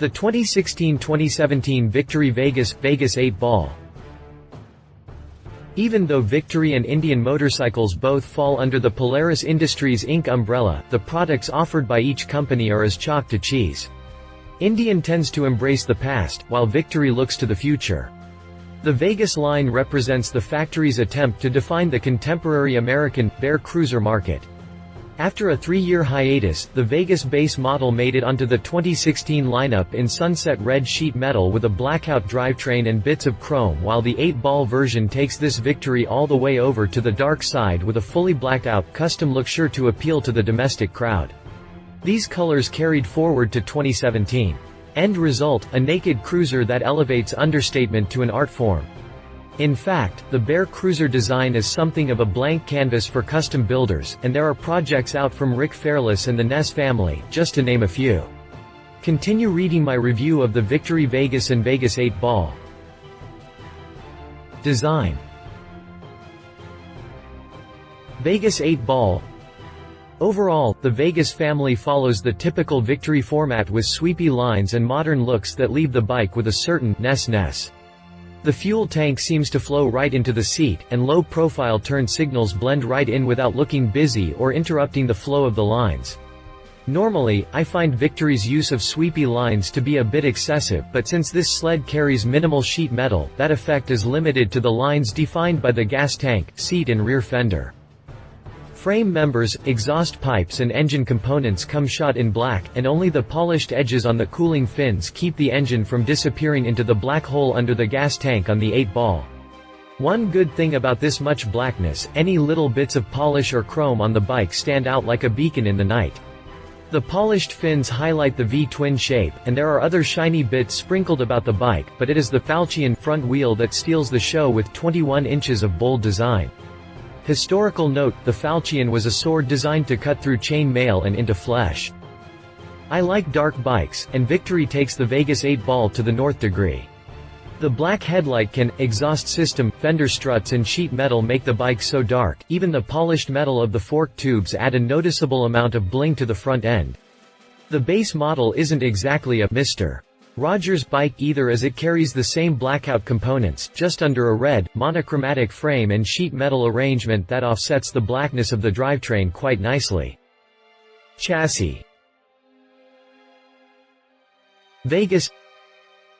The 2016-2017 Victory Vegas 8 Ball. Even though Victory and Indian Motorcycles both fall under the Polaris Industries Inc. umbrella, the products offered by each company are as chalk to cheese. Indian tends to embrace the past, while Victory looks to the future. The Vegas line represents the factory's attempt to define the contemporary American, bear cruiser market. After a 3-year hiatus, the Vegas base model made it onto the 2016 lineup in sunset red sheet metal with a blackout drivetrain and bits of chrome, while the 8-ball version takes this Victory all the way over to the dark side with a fully blacked out custom look sure to appeal to the domestic crowd. These colors carried forward to 2017. End result, a naked cruiser that elevates understatement to an art form. In fact, the Bear Cruiser design is something of a blank canvas for custom builders, and there are projects out from Rick Fairless and the Ness family, just to name a few. Continue reading my review of the Victory Vegas and Vegas 8 Ball. Design. Vegas 8 Ball. Overall, the Vegas family follows the typical Victory format with sweepy lines and modern looks that leave the bike with a certain Ness. The fuel tank seems to flow right into the seat, and low-profile turn signals blend right in without looking busy or interrupting the flow of the lines. Normally, I find Victory's use of sweepy lines to be a bit excessive, but since this sled carries minimal sheet metal, that effect is limited to the lines defined by the gas tank, seat and rear fender. Frame members, exhaust pipes and engine components come shot in black, and only the polished edges on the cooling fins keep the engine from disappearing into the black hole under the gas tank on the 8 Ball. One good thing about this much blackness, any little bits of polish or chrome on the bike stand out like a beacon in the night. The polished fins highlight the V-twin shape, and there are other shiny bits sprinkled about the bike, but it is the falchion front wheel that steals the show with 21 inches of bold design. Historical note, the falchion was a sword designed to cut through chain mail and into flesh. I like dark bikes, and Victory takes the Vegas 8 Ball to the nth degree. The black headlight can, exhaust system, fender struts and sheet metal make the bike so dark, even the polished metal of the fork tubes add a noticeable amount of bling to the front end. The base model isn't exactly a Mr. Rogers bike either, as it carries the same blackout components, just under a red, monochromatic frame and sheet metal arrangement that offsets the blackness of the drivetrain quite nicely. Chassis. Vegas.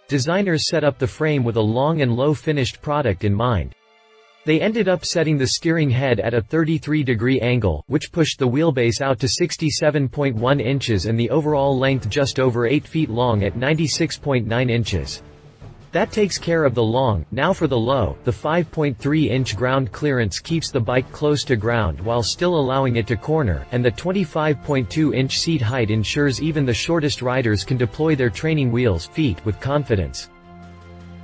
Designers set up the frame with a long and low finished product in mind. They ended up setting the steering head at a 33-degree angle, which pushed the wheelbase out to 67.1 inches and the overall length just over 8 feet long at 96.9 inches. That takes care of the long. Now for the low, the 5.3-inch ground clearance keeps the bike close to ground while still allowing it to corner, and the 25.2-inch seat height ensures even the shortest riders can deploy their training wheels feet with confidence.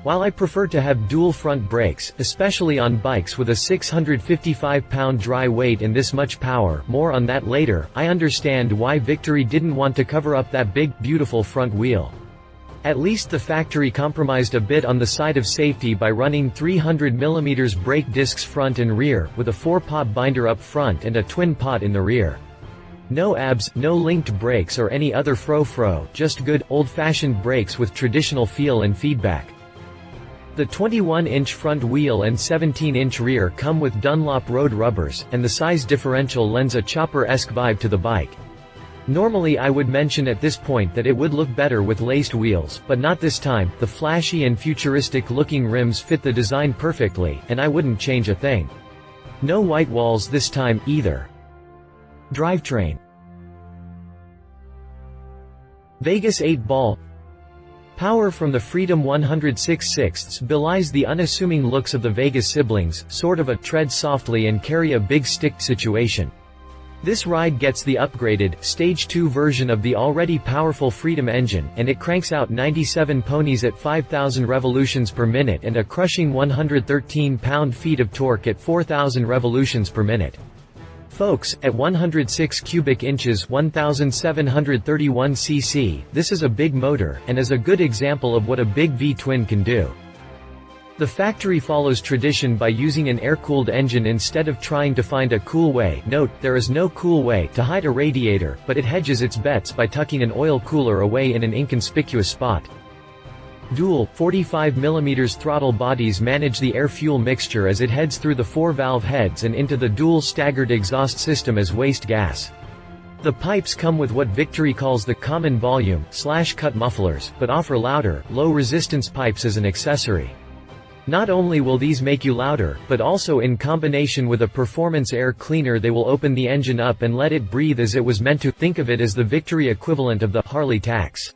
While I prefer to have dual front brakes, especially on bikes with a 655-pound dry weight and this much power, more on that later, I understand why Victory didn't want to cover up that big, beautiful front wheel. At least the factory compromised a bit on the side of safety by running 300mm brake discs front and rear, with a 4-pot binder up front and a twin pot in the rear. No ABS, no linked brakes or any other fro-fro, just good, old-fashioned brakes with traditional feel and feedback. The 21-inch front wheel and 17-inch rear come with Dunlop road rubbers, and the size differential lends a chopper-esque vibe to the bike. Normally I would mention at this point that it would look better with laced wheels, but not this time. The flashy and futuristic-looking rims fit the design perfectly, and I wouldn't change a thing. No white walls this time, either. Drivetrain. Vegas 8 Ball. Power from the Freedom 106/6 belies the unassuming looks of the Vegas siblings, sort of a tread softly and carry a big stick situation. This ride gets the upgraded, Stage 2 version of the already powerful Freedom engine, and it cranks out 97 ponies at 5,000 revolutions per minute and a crushing 113 pound-feet of torque at 4,000 revolutions per minute. Folks, at 106 cubic inches 1,731 cc, this is a big motor, and is a good example of what a big V-twin can do. The factory follows tradition by using an air-cooled engine instead of trying to find a cool way. Note, there is no cool way to hide a radiator, but it hedges its bets by tucking an oil cooler away in an inconspicuous spot. Dual, 45mm throttle bodies manage the air-fuel mixture as it heads through the 4 valve heads and into the dual staggered exhaust system as waste gas. The pipes come with what Victory calls the common volume/cut mufflers, but offer louder, low-resistance pipes as an accessory. Not only will these make you louder, but also in combination with a performance air cleaner they will open the engine up and let it breathe as it was meant to. Think of it as the Victory equivalent of the Harley tax.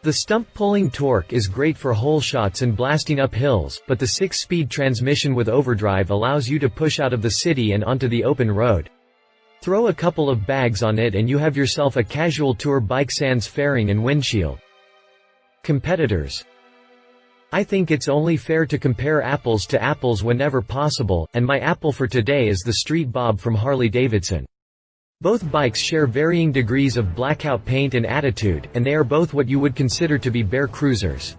The stump-pulling torque is great for hole shots and blasting up hills, but the 6-speed transmission with overdrive allows you to push out of the city and onto the open road. Throw a couple of bags on it and you have yourself a casual tour bike sans fairing and windshield. Competitors. I think it's only fair to compare apples to apples whenever possible, and my apple for today is the Street Bob from Harley-Davidson. Both bikes share varying degrees of blackout paint and attitude, and they are both what you would consider to be bare cruisers.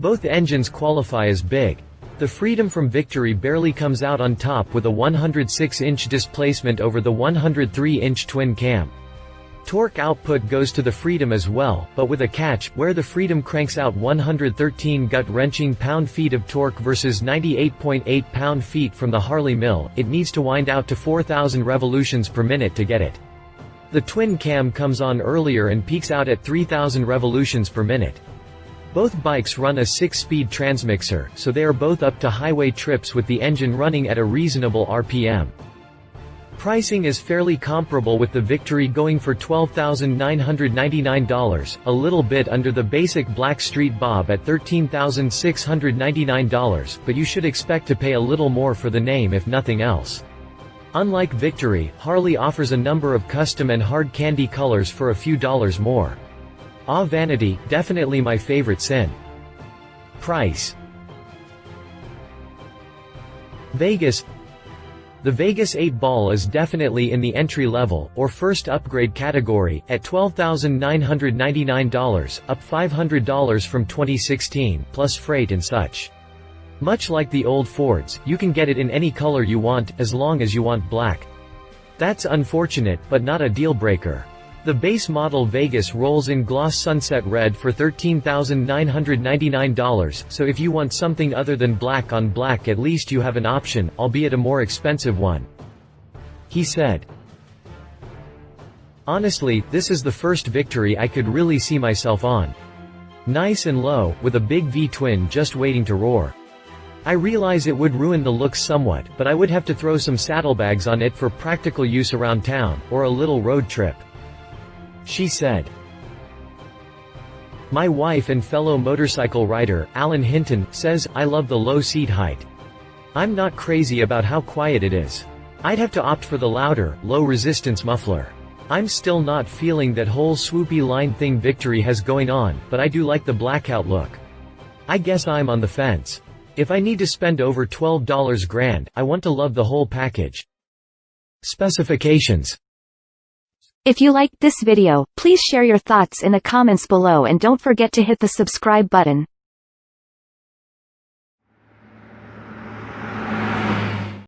Both engines qualify as big. The Freedom from Victory barely comes out on top with a 106-inch displacement over the 103-inch twin cam. Torque output goes to the Freedom as well, but with a catch, where the Freedom cranks out 113 gut-wrenching pound-feet of torque versus 98.8 pound-feet from the Harley mill, it needs to wind out to 4,000 revolutions per minute to get it. The twin cam comes on earlier and peaks out at 3,000 revolutions per minute. Both bikes run a 6-speed transmixer, so they are both up to highway trips with the engine running at a reasonable RPM. Pricing is fairly comparable with the Victory going for $12,999, a little bit under the basic Black Street Bob at $13,699, but you should expect to pay a little more for the name if nothing else. Unlike Victory, Harley offers a number of custom and hard candy colors for a few dollars more. Ah, vanity, definitely my favorite sin. Price. Vegas. The Vegas 8-ball is definitely in the entry-level, or first upgrade category, at $12,999, up $500 from 2016, plus freight and such. Much like the old Fords, you can get it in any color you want, as long as you want black. That's unfortunate, but not a deal-breaker. The base model Vegas rolls in gloss sunset red for $13,999, so if you want something other than black on black, at least you have an option, albeit a more expensive one. He said. Honestly, this is the first Victory I could really see myself on. Nice and low, with a big V-twin just waiting to roar. I realize it would ruin the looks somewhat, but I would have to throw some saddlebags on it for practical use around town, or a little road trip. She said. My wife and fellow motorcycle rider, Alan Hinton, says, I love the low seat height. I'm not crazy about how quiet it is. I'd have to opt for the louder, low-resistance muffler. I'm still not feeling that whole swoopy line thing Victory has going on, but I do like the blackout look. I guess I'm on the fence. If I need to spend over $12 grand, I want to love the whole package. Specifications. If you liked this video, please share your thoughts in the comments below and don't forget to hit the subscribe button.